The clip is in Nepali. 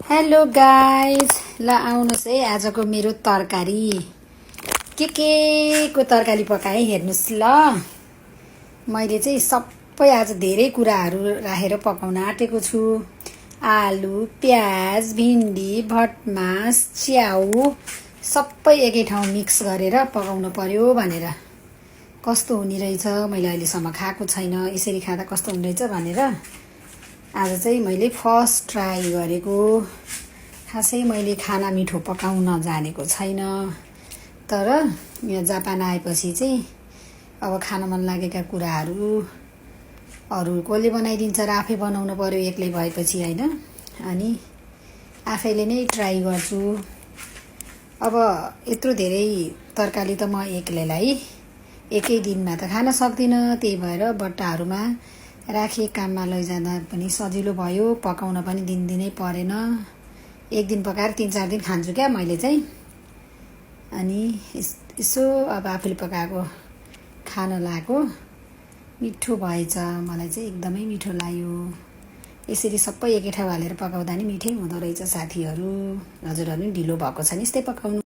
हेलो गाइज, ल आउनुहोस् है आजको मेरो तरकारी के को तरकारी पकाएँ हेर्नुहोस् ल। मैले चाहिँ सबै आज धेरै कुराहरू राखेर पकाउन आँटेको छु। आलु, प्याज, भिन्डी, भटमास, च्याउ सबै एकै ठाउँ मिक्स गरेर पकाउनु पर्यो भनेर। कस्तो हुने रहेछ मैले अहिलेसम्म खाएको छैन, यसरी खाँदा कस्तो हुने रहेछ भनेर आज चाहिँ मैले फर्स्ट ट्राई गरेको। खासै मैले खाना मिठो पकाउन जानेको छैन, तर यहाँ जापान आएपछि चाहिँ अब खान मन लागेका कुराहरू अरू कसले बनाइदिन्छ र आफै बनाउनु पर्यो एक्लै भएपछि हैन। अनि आफैले नै ट्राई गर्छु। अब यत्रो धेरै तरकारी त म एक्लैलाई एकै दिनमा त खान सक्दिनँ, त्यही भएर बट्टाहरूमा राखे काममा लैजाँदा पनि सजिलो भयो, पकाउन पनि दिनदिनै परेन। एक दिन पकाएर 3-4 दिन खान्छु क्या मैले चाहिँ। अनि यसो अब आफूले पकाएको खान लाग्यो, मिठो भएछ, मलाई चाहिँ एकदमै मिठो लाग्यो। यसरी सबै एकै ठाउँ हालेर पकाउँदा नि मिठै हुँदो रहेछ साथीहरू। हजुरहरू नि ढिलो भएको छ नि यस्तै पकाउनु।